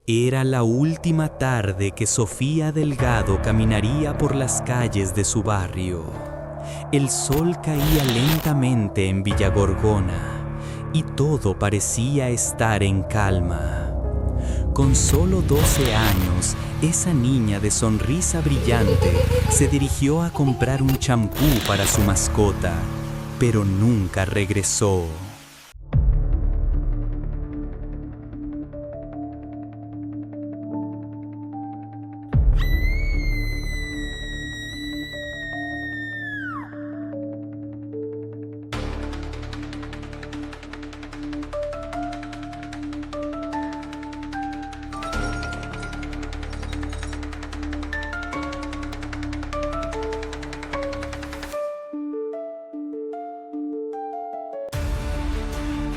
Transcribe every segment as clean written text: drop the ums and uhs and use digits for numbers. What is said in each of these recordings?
Era la última tarde que Sofía Delgado caminaría por las calles de su barrio. El sol caía lentamente en Villa Gorgona y todo parecía estar en calma. Con solo 12 años, esa niña de sonrisa brillante se dirigió a comprar un champú para su mascota, pero nunca regresó.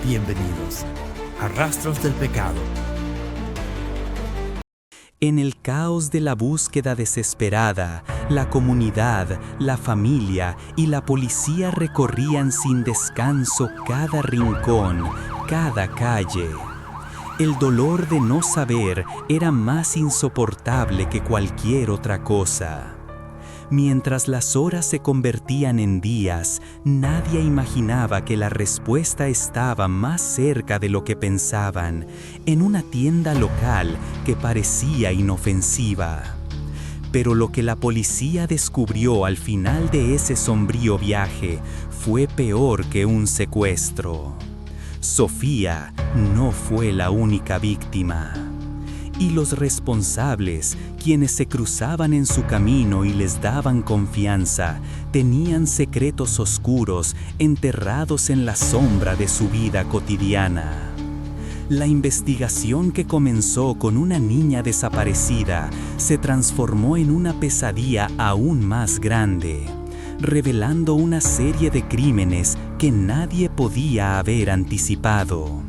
Bienvenidos a Rastros del Pecado. En el caos de la búsqueda desesperada, la comunidad, la familia y la policía recorrían sin descanso cada rincón, cada calle. El dolor de no saber era más insoportable que cualquier otra cosa. Mientras las horas se convertían en días, nadie imaginaba que la respuesta estaba más cerca de lo que pensaban, en una tienda local que parecía inofensiva. Pero lo que la policía descubrió al final de ese sombrío viaje fue peor que un secuestro. Sofía no fue la única víctima. Y los responsables, quienes se cruzaban en su camino y les daban confianza, tenían secretos oscuros enterrados en la sombra de su vida cotidiana. La investigación que comenzó con una niña desaparecida se transformó en una pesadilla aún más grande, revelando una serie de crímenes que nadie podía haber anticipado.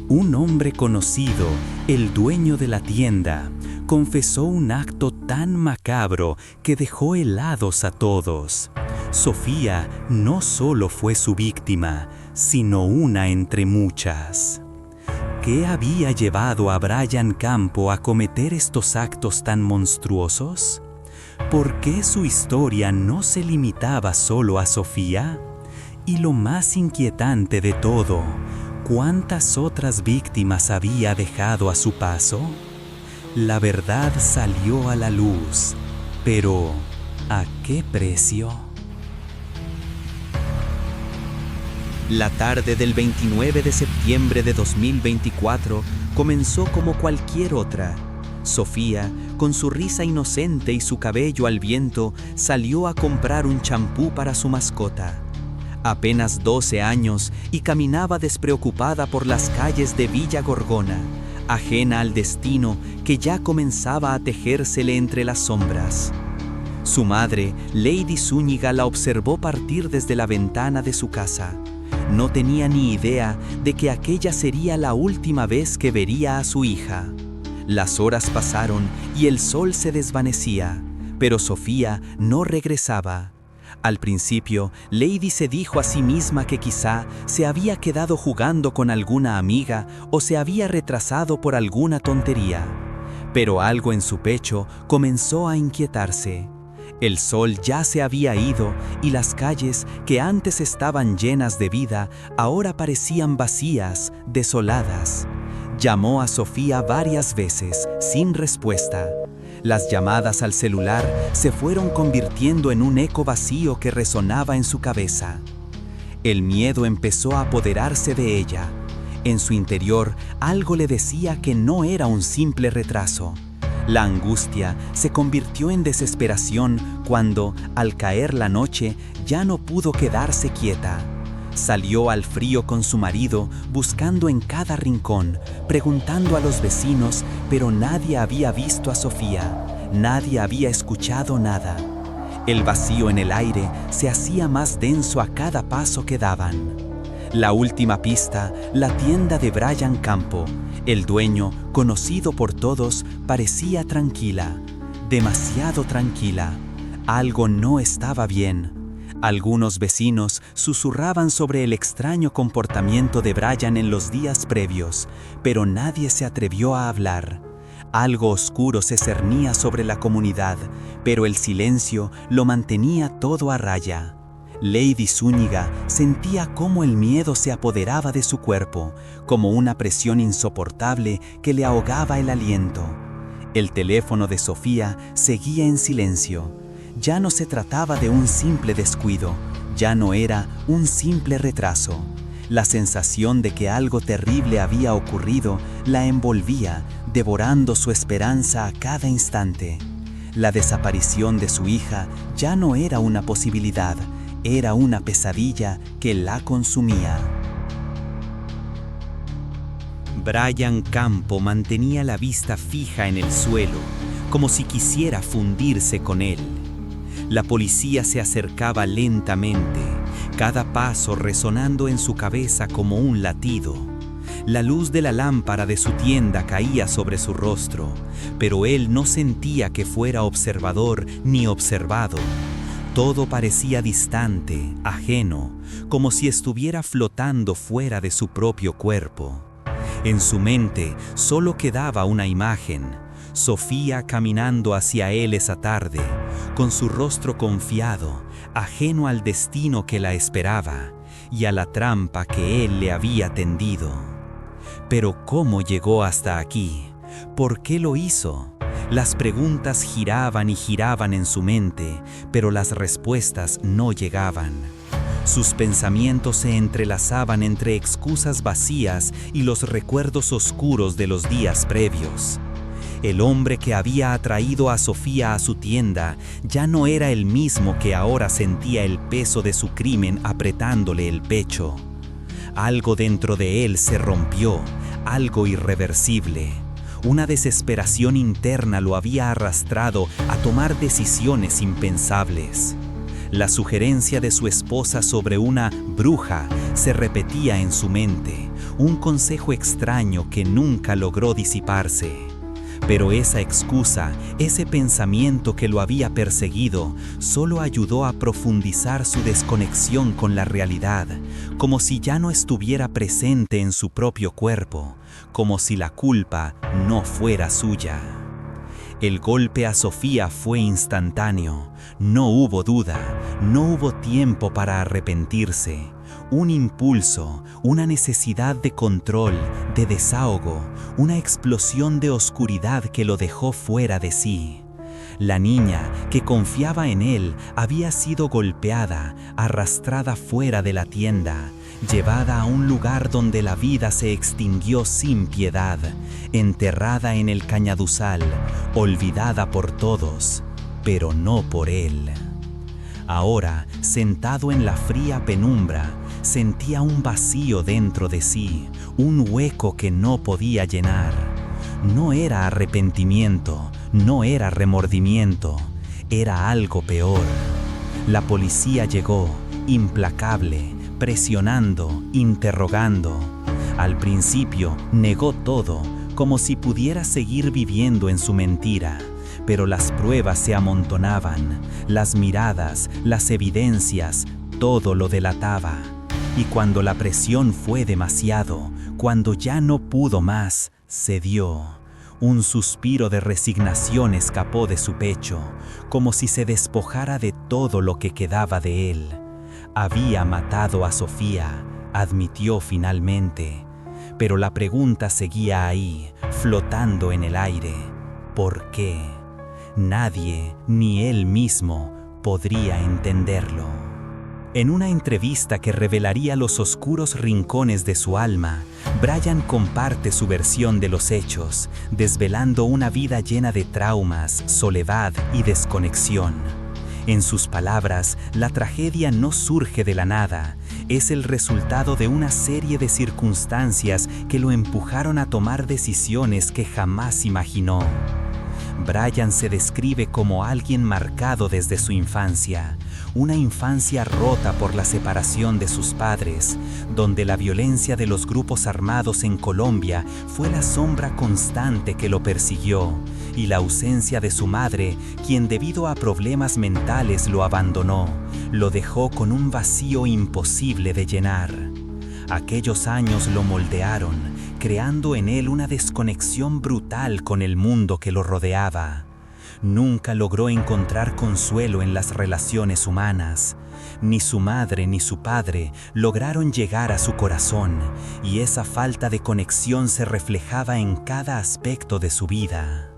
Un hombre conocido, el dueño de la tienda, confesó un acto tan macabro que dejó helados a todos. Sofía no solo fue su víctima, sino una entre muchas. ¿Qué había llevado a Brian Campo a cometer estos actos tan monstruosos? ¿Por qué su historia no se limitaba solo a Sofía? Y lo más inquietante de todo, ¿cuántas otras víctimas había dejado a su paso? La verdad salió a la luz, pero ¿a qué precio? La tarde del 29 de septiembre de 2024 comenzó como cualquier otra. Sofía, con su risa inocente y su cabello al viento, salió a comprar un champú para su mascota. Apenas 12 años y caminaba despreocupada por las calles de Villa Gorgona, ajena al destino que ya comenzaba a tejérsele entre las sombras. Su madre, Lady Zúñiga, la observó partir desde la ventana de su casa. No tenía ni idea de que aquella sería la última vez que vería a su hija. Las horas pasaron y el sol se desvanecía, pero Sofía no regresaba. Al principio, Lady se dijo a sí misma que quizá se había quedado jugando con alguna amiga o se había retrasado por alguna tontería. Pero algo en su pecho comenzó a inquietarse. El sol ya se había ido y las calles, que antes estaban llenas de vida, ahora parecían vacías, desoladas. Llamó a Sofía varias veces, sin respuesta. Las llamadas al celular se fueron convirtiendo en un eco vacío que resonaba en su cabeza. El miedo empezó a apoderarse de ella. En su interior, algo le decía que no era un simple retraso. La angustia se convirtió en desesperación cuando, al caer la noche, ya no pudo quedarse quieta. Salió al frío con su marido, buscando en cada rincón, preguntando a los vecinos, pero nadie había visto a Sofía, nadie había escuchado nada. El vacío en el aire se hacía más denso a cada paso que daban. La última pista, la tienda de Brian Campo. El dueño, conocido por todos, parecía tranquila, demasiado tranquila. Algo no estaba bien. Algunos vecinos susurraban sobre el extraño comportamiento de Brian en los días previos, pero nadie se atrevió a hablar. Algo oscuro se cernía sobre la comunidad, pero el silencio lo mantenía todo a raya. Lady Zúñiga sentía cómo el miedo se apoderaba de su cuerpo, como una presión insoportable que le ahogaba el aliento. El teléfono de Sofía seguía en silencio. Ya no se trataba de un simple descuido, ya no era un simple retraso. La sensación de que algo terrible había ocurrido la envolvía, devorando su esperanza a cada instante. La desaparición de su hija ya no era una posibilidad, era una pesadilla que la consumía. Brian Campo mantenía la vista fija en el suelo, como si quisiera fundirse con él. La policía se acercaba lentamente, cada paso resonando en su cabeza como un latido. La luz de la lámpara de su tienda caía sobre su rostro, pero él no sentía que fuera observador ni observado. Todo parecía distante, ajeno, como si estuviera flotando fuera de su propio cuerpo. En su mente solo quedaba una imagen: Sofía caminando hacia él esa tarde, con su rostro confiado, ajeno al destino que la esperaba y a la trampa que él le había tendido. Pero ¿cómo llegó hasta aquí? ¿Por qué lo hizo? Las preguntas giraban y giraban en su mente, pero las respuestas no llegaban. Sus pensamientos se entrelazaban entre excusas vacías y los recuerdos oscuros de los días previos. El hombre que había atraído a Sofía a su tienda ya no era el mismo que ahora sentía el peso de su crimen apretándole el pecho. Algo dentro de él se rompió, algo irreversible. Una desesperación interna lo había arrastrado a tomar decisiones impensables. La sugerencia de su esposa sobre una bruja se repetía en su mente, un consejo extraño que nunca logró disiparse. Pero esa excusa, ese pensamiento que lo había perseguido, solo ayudó a profundizar su desconexión con la realidad, como si ya no estuviera presente en su propio cuerpo, como si la culpa no fuera suya. El golpe a Sofía fue instantáneo, no hubo duda, no hubo tiempo para arrepentirse. Un impulso, una necesidad de control, de desahogo, una explosión de oscuridad que lo dejó fuera de sí. La niña, que confiaba en él, había sido golpeada, arrastrada fuera de la tienda, llevada a un lugar donde la vida se extinguió sin piedad, enterrada en el cañaduzal, olvidada por todos, pero no por él. Ahora, sentado en la fría penumbra, sentía un vacío dentro de sí, un hueco que no podía llenar. No era arrepentimiento, no era remordimiento, era algo peor. La policía llegó, implacable, presionando, interrogando. Al principio negó todo, como si pudiera seguir viviendo en su mentira. Pero las pruebas se amontonaban, las miradas, las evidencias, todo lo delataba. Y cuando la presión fue demasiado, cuando ya no pudo más, cedió. Un suspiro de resignación escapó de su pecho, como si se despojara de todo lo que quedaba de él. Había matado a Sofía, admitió finalmente. Pero la pregunta seguía ahí, flotando en el aire. ¿Por qué? Nadie, ni él mismo, podría entenderlo. En una entrevista que revelaría los oscuros rincones de su alma, Brian comparte su versión de los hechos, desvelando una vida llena de traumas, soledad y desconexión. En sus palabras, la tragedia no surge de la nada, es el resultado de una serie de circunstancias que lo empujaron a tomar decisiones que jamás imaginó. Brian se describe como alguien marcado desde su infancia, una infancia rota por la separación de sus padres, donde la violencia de los grupos armados en Colombia fue la sombra constante que lo persiguió, y la ausencia de su madre, quien debido a problemas mentales lo abandonó, lo dejó con un vacío imposible de llenar. Aquellos años lo moldearon, creando en él una desconexión brutal con el mundo que lo rodeaba. Nunca logró encontrar consuelo en las relaciones humanas. Ni su madre ni su padre lograron llegar a su corazón, y esa falta de conexión se reflejaba en cada aspecto de su vida.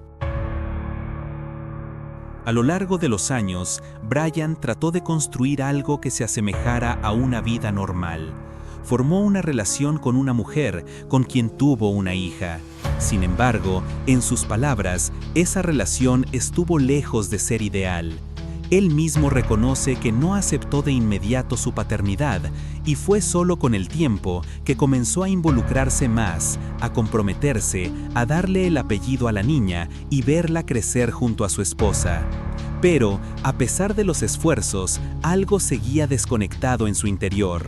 A lo largo de los años, Brian trató de construir algo que se asemejara a una vida normal. Formó una relación con una mujer con quien tuvo una hija. Sin embargo, en sus palabras, esa relación estuvo lejos de ser ideal. Él mismo reconoce que no aceptó de inmediato su paternidad y fue solo con el tiempo que comenzó a involucrarse más, a comprometerse, a darle el apellido a la niña y verla crecer junto a su esposa. Pero, a pesar de los esfuerzos, algo seguía desconectado en su interior.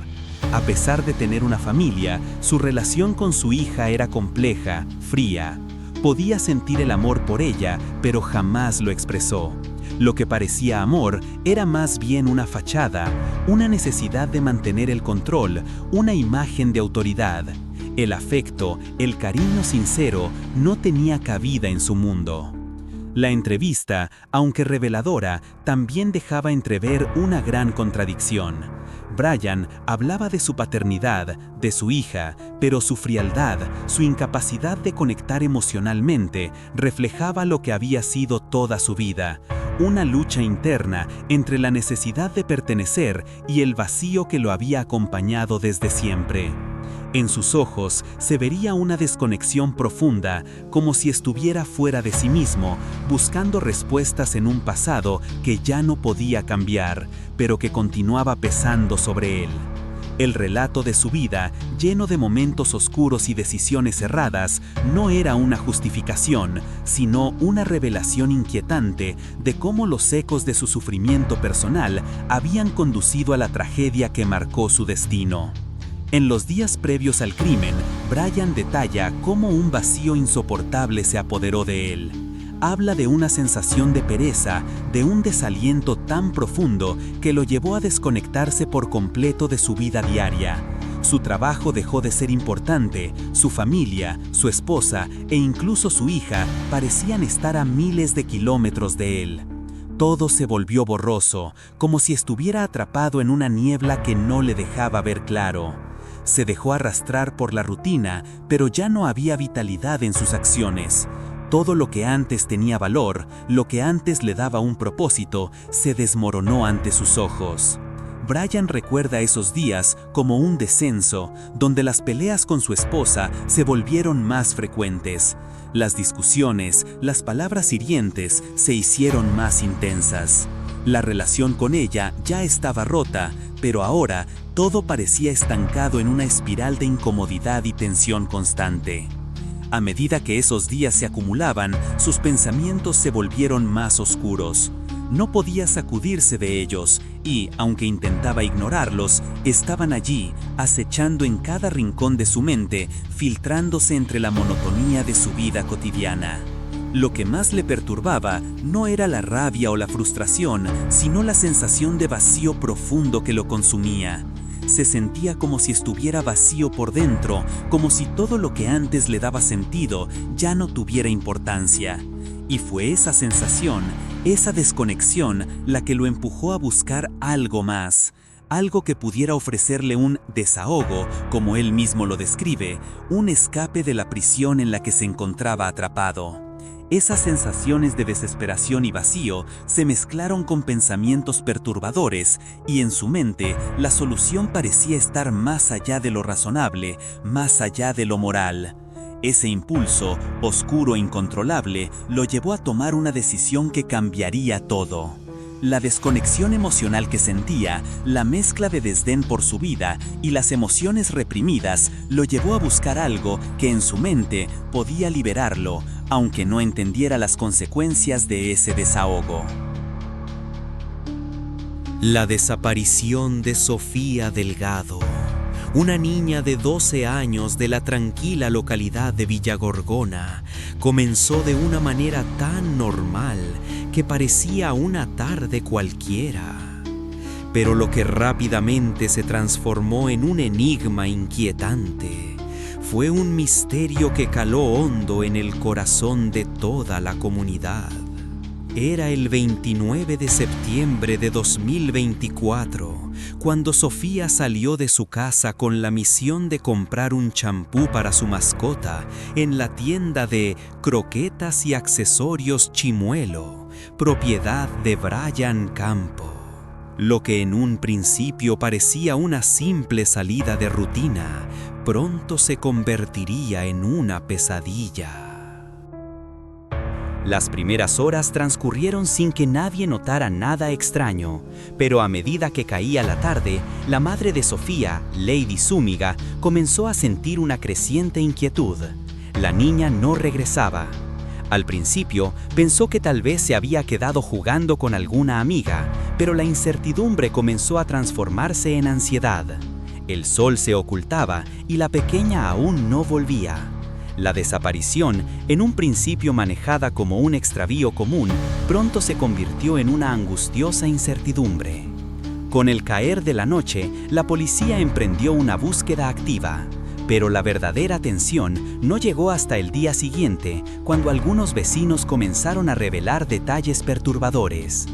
A pesar de tener una familia, su relación con su hija era compleja, fría. Podía sentir el amor por ella, pero jamás lo expresó. Lo que parecía amor era más bien una fachada, una necesidad de mantener el control, una imagen de autoridad. El afecto, el cariño sincero, no tenía cabida en su mundo. La entrevista, aunque reveladora, también dejaba entrever una gran contradicción. Brian hablaba de su paternidad, de su hija, pero su frialdad, su incapacidad de conectar emocionalmente, reflejaba lo que había sido toda su vida. Una lucha interna entre la necesidad de pertenecer y el vacío que lo había acompañado desde siempre. En sus ojos se vería una desconexión profunda, como si estuviera fuera de sí mismo, buscando respuestas en un pasado que ya no podía cambiar, pero que continuaba pesando sobre él. El relato de su vida, lleno de momentos oscuros y decisiones erradas, no era una justificación, sino una revelación inquietante de cómo los ecos de su sufrimiento personal habían conducido a la tragedia que marcó su destino. En los días previos al crimen, Brian detalla cómo un vacío insoportable se apoderó de él. Habla de una sensación de pereza, de un desaliento tan profundo que lo llevó a desconectarse por completo de su vida diaria. Su trabajo dejó de ser importante, su familia, su esposa e incluso su hija parecían estar a miles de kilómetros de él. Todo se volvió borroso, como si estuviera atrapado en una niebla que no le dejaba ver claro. Se dejó arrastrar por la rutina, pero ya no había vitalidad en sus acciones. Todo lo que antes tenía valor, lo que antes le daba un propósito, se desmoronó ante sus ojos. Brian recuerda esos días como un descenso, donde las peleas con su esposa se volvieron más frecuentes. Las discusiones, las palabras hirientes se hicieron más intensas. La relación con ella ya estaba rota, pero ahora todo parecía estancado en una espiral de incomodidad y tensión constante. A medida que esos días se acumulaban, sus pensamientos se volvieron más oscuros. No podía sacudirse de ellos y, aunque intentaba ignorarlos, estaban allí, acechando en cada rincón de su mente, filtrándose entre la monotonía de su vida cotidiana. Lo que más le perturbaba no era la rabia o la frustración, sino la sensación de vacío profundo que lo consumía. Se sentía como si estuviera vacío por dentro, como si todo lo que antes le daba sentido ya no tuviera importancia. Y fue esa sensación, esa desconexión, la que lo empujó a buscar algo más. Algo que pudiera ofrecerle un desahogo, como él mismo lo describe, un escape de la prisión en la que se encontraba atrapado. Esas sensaciones de desesperación y vacío se mezclaron con pensamientos perturbadores y en su mente la solución parecía estar más allá de lo razonable, más allá de lo moral. Ese impulso, oscuro e incontrolable, lo llevó a tomar una decisión que cambiaría todo. La desconexión emocional que sentía, la mezcla de desdén por su vida y las emociones reprimidas lo llevó a buscar algo que en su mente podía liberarlo, aunque no entendiera las consecuencias de ese desahogo. La desaparición de Sofía Delgado, una niña de 12 años de la tranquila localidad de Villagorgona, comenzó de una manera tan normal que parecía una tarde cualquiera. Pero lo que rápidamente se transformó en un enigma inquietante fue un misterio que caló hondo en el corazón de toda la comunidad. Era el 29 de septiembre de 2024, cuando Sofía salió de su casa con la misión de comprar un champú para su mascota en la tienda de croquetas y accesorios Chimuelo, propiedad de Brian Campo. Lo que en un principio parecía una simple salida de rutina, pronto se convertiría en una pesadilla. Las primeras horas transcurrieron sin que nadie notara nada extraño, pero a medida que caía la tarde, la madre de Sofía, Lady Zúñiga, comenzó a sentir una creciente inquietud. La niña no regresaba. Al principio, pensó que tal vez se había quedado jugando con alguna amiga, pero la incertidumbre comenzó a transformarse en ansiedad. El sol se ocultaba y la pequeña aún no volvía. La desaparición, en un principio manejada como un extravío común, pronto se convirtió en una angustiosa incertidumbre. Con el caer de la noche, la policía emprendió una búsqueda activa. Pero la verdadera tensión no llegó hasta el día siguiente, cuando algunos vecinos comenzaron a revelar detalles perturbadores.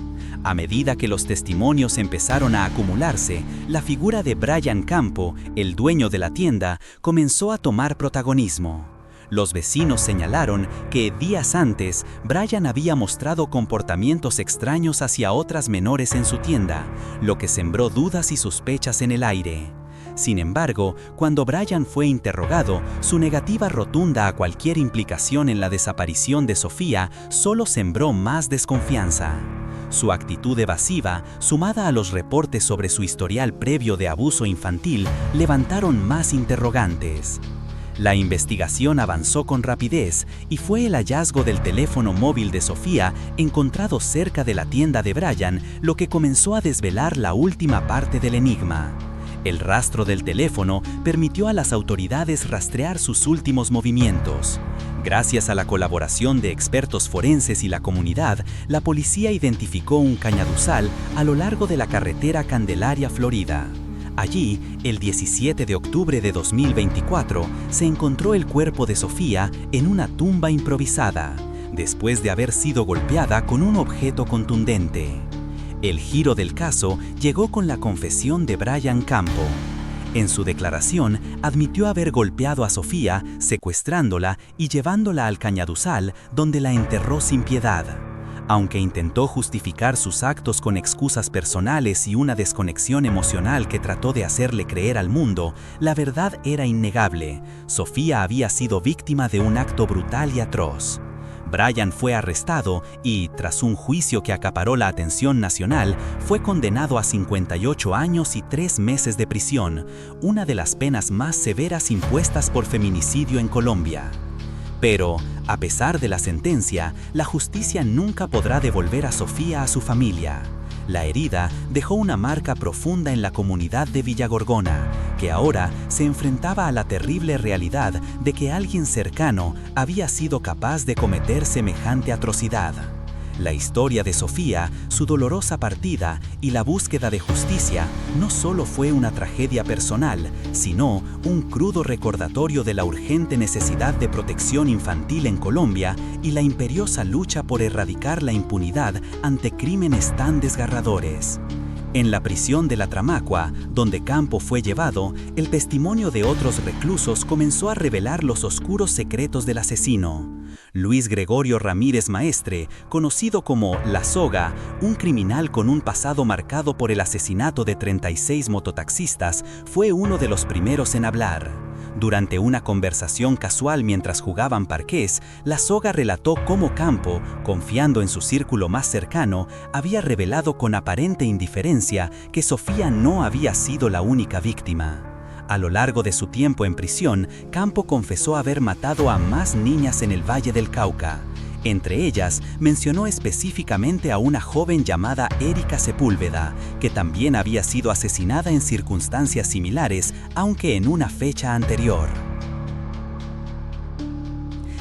A medida que los testimonios empezaron a acumularse, la figura de Brian Campo, el dueño de la tienda, comenzó a tomar protagonismo. Los vecinos señalaron que días antes, Brian había mostrado comportamientos extraños hacia otras menores en su tienda, lo que sembró dudas y sospechas en el aire. Sin embargo, cuando Brian fue interrogado, su negativa rotunda a cualquier implicación en la desaparición de Sofía solo sembró más desconfianza. Su actitud evasiva, sumada a los reportes sobre su historial previo de abuso infantil, levantaron más interrogantes. La investigación avanzó con rapidez y fue el hallazgo del teléfono móvil de Sofía encontrado cerca de la tienda de Brian lo que comenzó a desvelar la última parte del enigma. El rastro del teléfono permitió a las autoridades rastrear sus últimos movimientos. Gracias a la colaboración de expertos forenses y la comunidad, la policía identificó un cañaduzal a lo largo de la carretera Candelaria, Florida. Allí, el 17 de octubre de 2024, se encontró el cuerpo de Sofía en una tumba improvisada, después de haber sido golpeada con un objeto contundente. El giro del caso llegó con la confesión de Brian Campo. En su declaración, admitió haber golpeado a Sofía, secuestrándola y llevándola al cañaduzal, donde la enterró sin piedad. Aunque intentó justificar sus actos con excusas personales y una desconexión emocional que trató de hacerle creer al mundo, la verdad era innegable. Sofía había sido víctima de un acto brutal y atroz. Brian fue arrestado y, tras un juicio que acaparó la atención nacional, fue condenado a 58 años y 3 meses de prisión, una de las penas más severas impuestas por feminicidio en Colombia. Pero, a pesar de la sentencia, la justicia nunca podrá devolver a Sofía a su familia. La herida dejó una marca profunda en la comunidad de Villagorgona, que ahora se enfrentaba a la terrible realidad de que alguien cercano había sido capaz de cometer semejante atrocidad. La historia de Sofía, su dolorosa partida y la búsqueda de justicia no solo fue una tragedia personal, sino un crudo recordatorio de la urgente necesidad de protección infantil en Colombia y la imperiosa lucha por erradicar la impunidad ante crímenes tan desgarradores. En la prisión de la Tramacua, donde Campo fue llevado, el testimonio de otros reclusos comenzó a revelar los oscuros secretos del asesino. Luis Gregorio Ramírez Maestre, conocido como La Soga, un criminal con un pasado marcado por el asesinato de 36 mototaxistas, fue uno de los primeros en hablar. Durante una conversación casual mientras jugaban parqués, La Soga relató cómo Campo, confiando en su círculo más cercano, había revelado con aparente indiferencia que Sofía no había sido la única víctima. A lo largo de su tiempo en prisión, Campo confesó haber matado a más niñas en el Valle del Cauca. Entre ellas, mencionó específicamente a una joven llamada Erika Sepúlveda, que también había sido asesinada en circunstancias similares, aunque en una fecha anterior.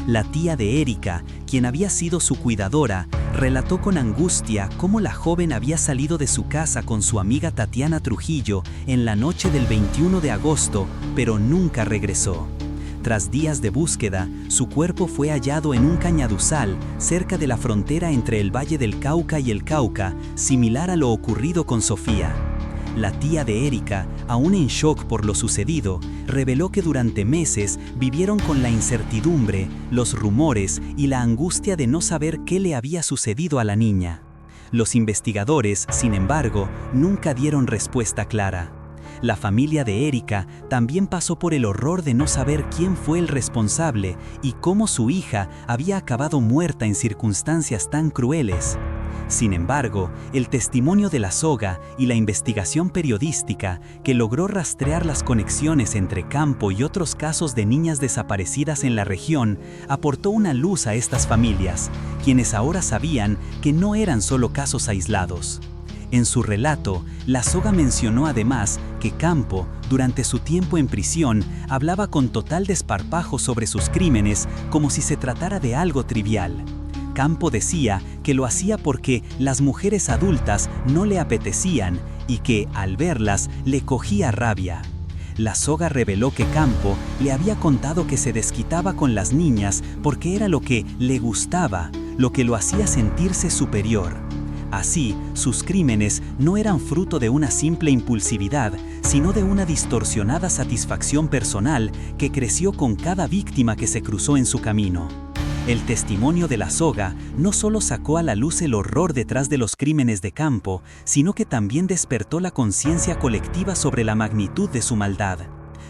La tía de Erika, quien había sido su cuidadora, relató con angustia cómo la joven había salido de su casa con su amiga Tatiana Trujillo en la noche del 21 de agosto, pero nunca regresó. Tras días de búsqueda, su cuerpo fue hallado en un cañaduzal cerca de la frontera entre el Valle del Cauca y el Cauca, similar a lo ocurrido con Sofía. La tía de Erika, aún en shock por lo sucedido, reveló que durante meses vivieron con la incertidumbre, los rumores y la angustia de no saber qué le había sucedido a la niña. Los investigadores, sin embargo, nunca dieron respuesta clara. La familia de Erika también pasó por el horror de no saber quién fue el responsable y cómo su hija había acabado muerta en circunstancias tan crueles. Sin embargo, el testimonio de la soga y la investigación periodística que logró rastrear las conexiones entre Campo y otros casos de niñas desaparecidas en la región aportó una luz a estas familias, quienes ahora sabían que no eran solo casos aislados. En su relato, la soga mencionó además que Campo, durante su tiempo en prisión, hablaba con total desparpajo sobre sus crímenes como si se tratara de algo trivial. Campo decía que lo hacía porque las mujeres adultas no le apetecían y que, al verlas, le cogía rabia. La soga reveló que Campo le había contado que se desquitaba con las niñas porque era lo que le gustaba, lo que lo hacía sentirse superior. Así, sus crímenes no eran fruto de una simple impulsividad, sino de una distorsionada satisfacción personal que creció con cada víctima que se cruzó en su camino. El testimonio de la soga no solo sacó a la luz el horror detrás de los crímenes de Campo, sino que también despertó la conciencia colectiva sobre la magnitud de su maldad.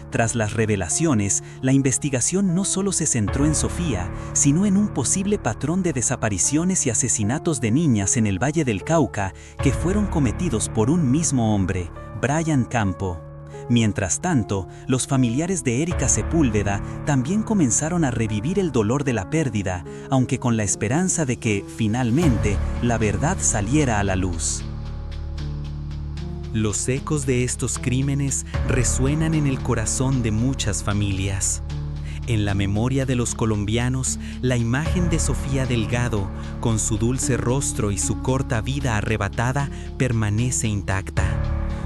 Tras las revelaciones, la investigación no solo se centró en Sofía, sino en un posible patrón de desapariciones y asesinatos de niñas en el Valle del Cauca que fueron cometidos por un mismo hombre, Brian Campo. Mientras tanto, los familiares de Erika Sepúlveda también comenzaron a revivir el dolor de la pérdida, aunque con la esperanza de que, finalmente, la verdad saliera a la luz. Los ecos de estos crímenes resuenan en el corazón de muchas familias. En la memoria de los colombianos, la imagen de Sofía Delgado, con su dulce rostro y su corta vida arrebatada, permanece intacta.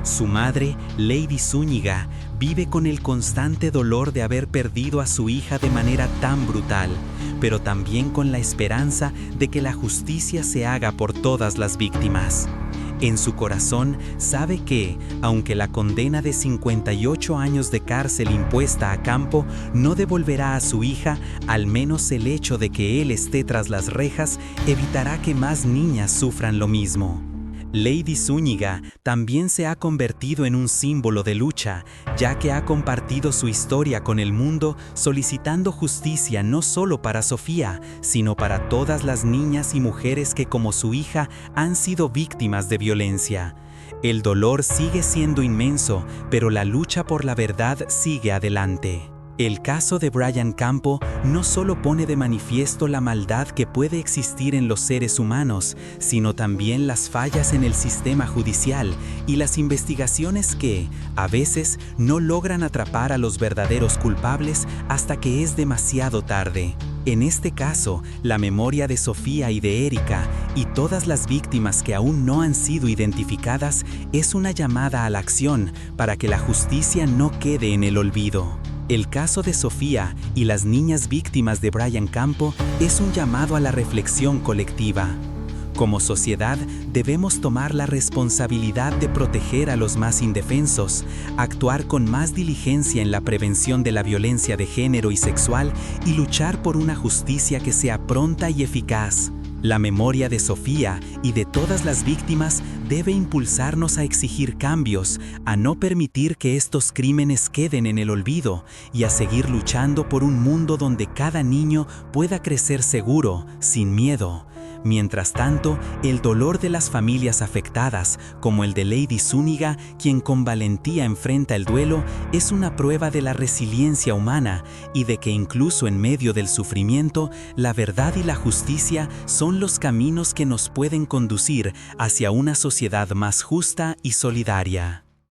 Su madre, Lady Zúñiga, vive con el constante dolor de haber perdido a su hija de manera tan brutal, pero también con la esperanza de que la justicia se haga por todas las víctimas. En su corazón sabe que, aunque la condena de 58 años de cárcel impuesta a Campo no devolverá a su hija, al menos el hecho de que él esté tras las rejas evitará que más niñas sufran lo mismo. Lady Zúñiga también se ha convertido en un símbolo de lucha, ya que ha compartido su historia con el mundo solicitando justicia no solo para Sofía, sino para todas las niñas y mujeres que como su hija han sido víctimas de violencia. El dolor sigue siendo inmenso, pero la lucha por la verdad sigue adelante. El caso de Brian Campo no solo pone de manifiesto la maldad que puede existir en los seres humanos, sino también las fallas en el sistema judicial y las investigaciones que, a veces, no logran atrapar a los verdaderos culpables hasta que es demasiado tarde. En este caso, la memoria de Sofía y de Erika y todas las víctimas que aún no han sido identificadas es una llamada a la acción para que la justicia no quede en el olvido. El caso de Sofía y las niñas víctimas de Brian Campo es un llamado a la reflexión colectiva. Como sociedad, debemos tomar la responsabilidad de proteger a los más indefensos, actuar con más diligencia en la prevención de la violencia de género y sexual y luchar por una justicia que sea pronta y eficaz. La memoria de Sofía y de todas las víctimas debe impulsarnos a exigir cambios, a no permitir que estos crímenes queden en el olvido y a seguir luchando por un mundo donde cada niño pueda crecer seguro, sin miedo. Mientras tanto, el dolor de las familias afectadas, como el de Lady Zúñiga, quien con valentía enfrenta el duelo, es una prueba de la resiliencia humana y de que incluso en medio del sufrimiento, la verdad y la justicia son los caminos que nos pueden conducir hacia una sociedad más justa y solidaria.